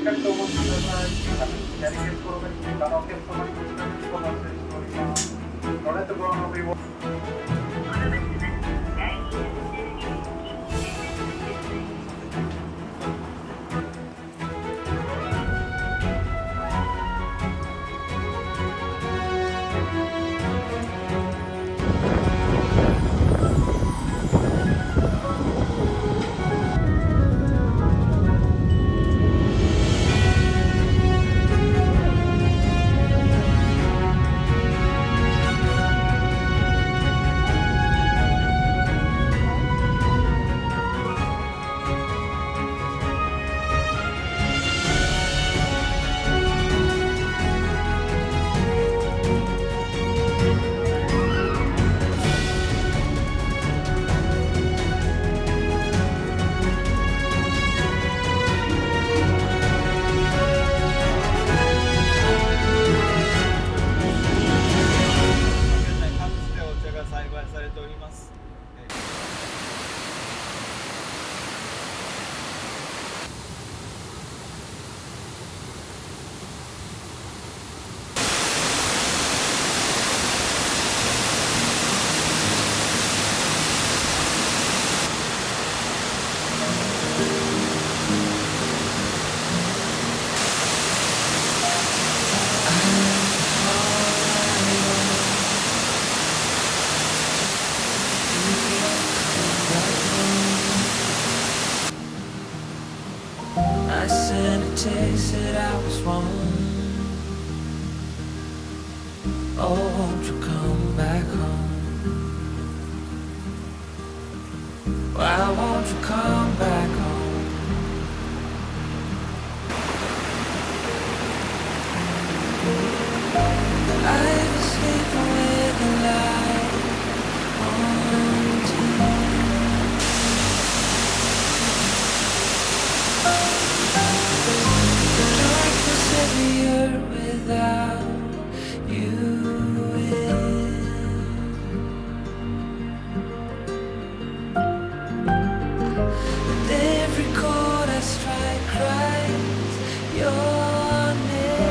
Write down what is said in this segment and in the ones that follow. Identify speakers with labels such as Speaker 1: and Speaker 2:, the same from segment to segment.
Speaker 1: かりとお持ちください。左手転がり他のお客様にご発生しております。ご来場のご利用
Speaker 2: I sent a text that I was wrong. Oh, won't you come back home? Why won't you come back home? I was sleeping with the light on tonight. Heavier without you in. And every chord I strike cries your name.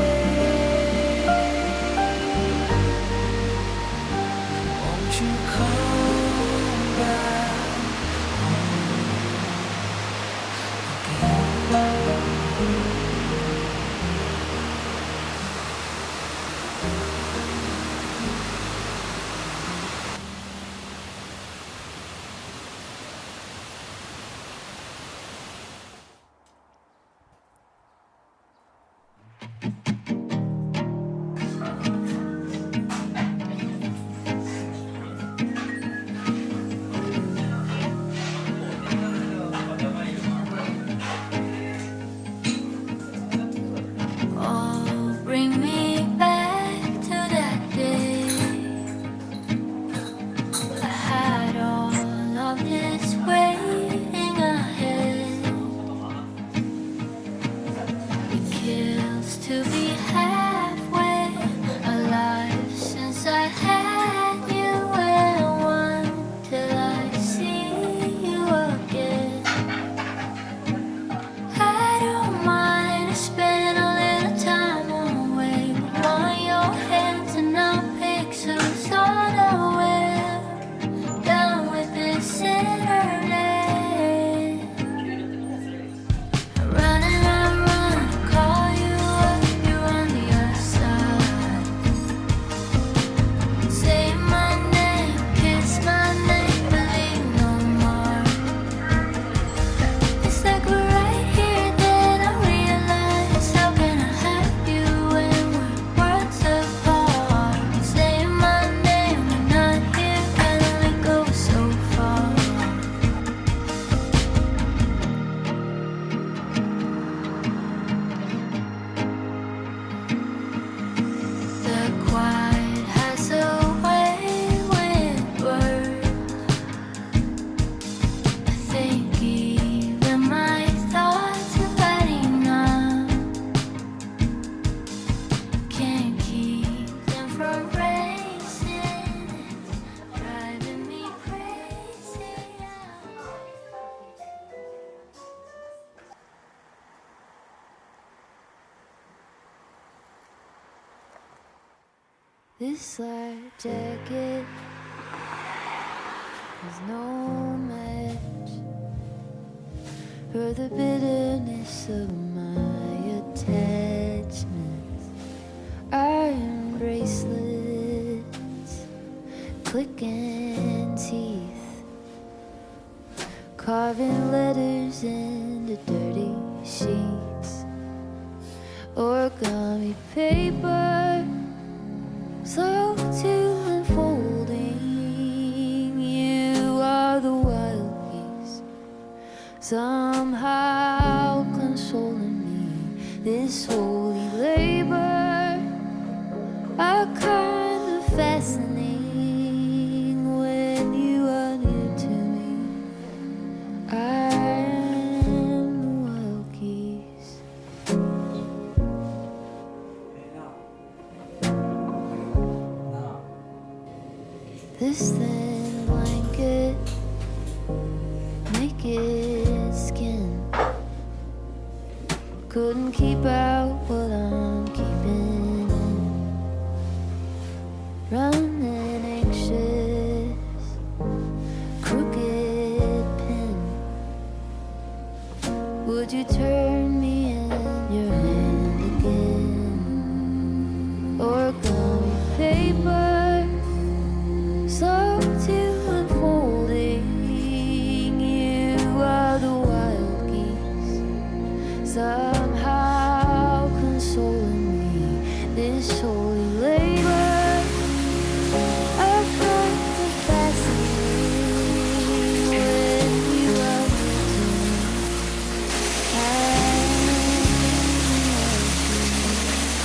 Speaker 2: Won't you come back home again?
Speaker 3: This light jacket is no match for the bitterness of my attachments. Iron bracelets, clicking teeth, carving letters into dirty sheets, origami paper, slow to unfolding. You are the wild geese, somehow consoling me. This holy labor, a kind of fascinating when you are near to me. I am the wild geese. This thin blanket, naked skin, couldn't keep out what I'm keeping in. Running anxious, crooked pen. Would you turn me in your hand again? Origami paper, slow to unfolding. You are the wild geese, somehow consoling me. This holy labor, a kind of fascinating when you are near to me. I am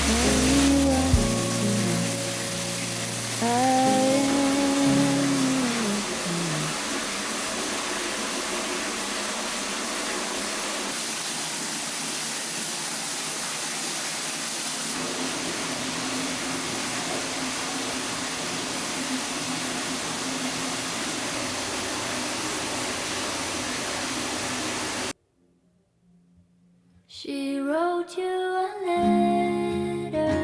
Speaker 3: when you are near to me. I She wrote you a letter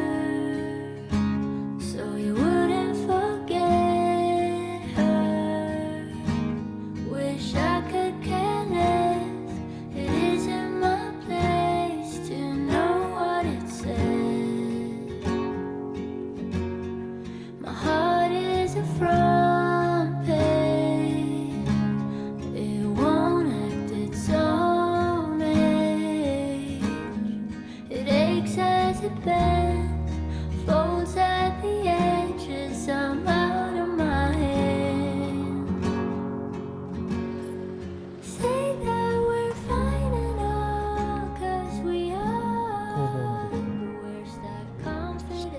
Speaker 3: so you wouldn't forget her. Wish I could care less. It isn't my place to know what it said. My heart is a front page. It won't act its own age. It aches as it bends, folds at the edges. I'm out of my hand. Say that we're fine and all, 'cause we are. Where's that confidence?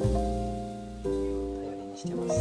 Speaker 4: 頼りにしてます。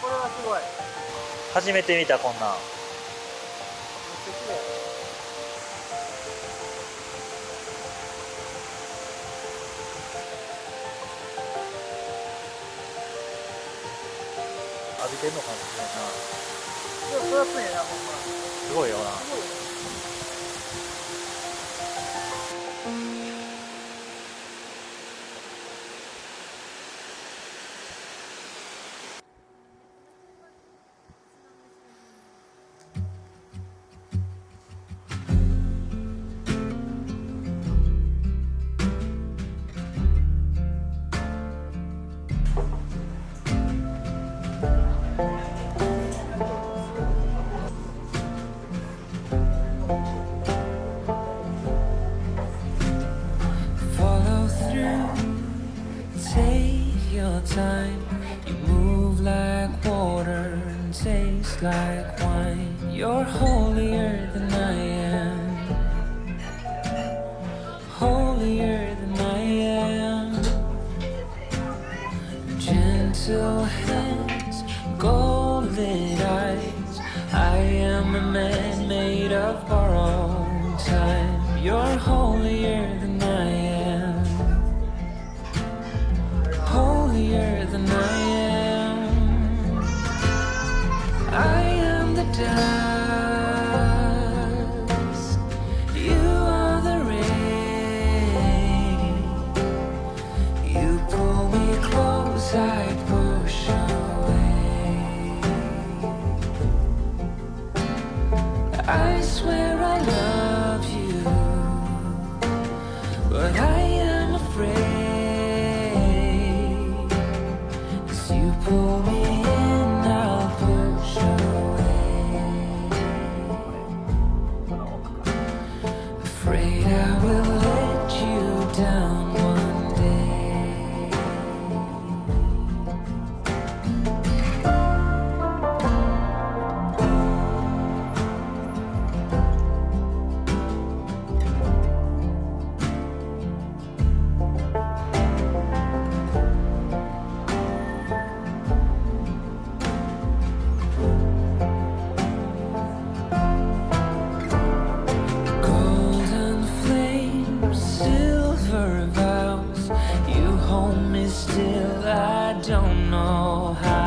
Speaker 5: これはすごい。
Speaker 4: 初めて見たこんなん。
Speaker 5: めっちゃ綺麗。
Speaker 4: 浴びてんのかもしれんな。
Speaker 5: でも育つねえな、ほんま。
Speaker 4: すごいよな。
Speaker 5: すごいよ。
Speaker 2: Follow through, take your time. You move like water and taste like wine. You're holier than I am, holier than I am. Gentle hands, golden eyes. I am a man made of borrowed time. You're holier than I am, holier than I am. I am the dust, you are the rain. You hold me still, I don't know how.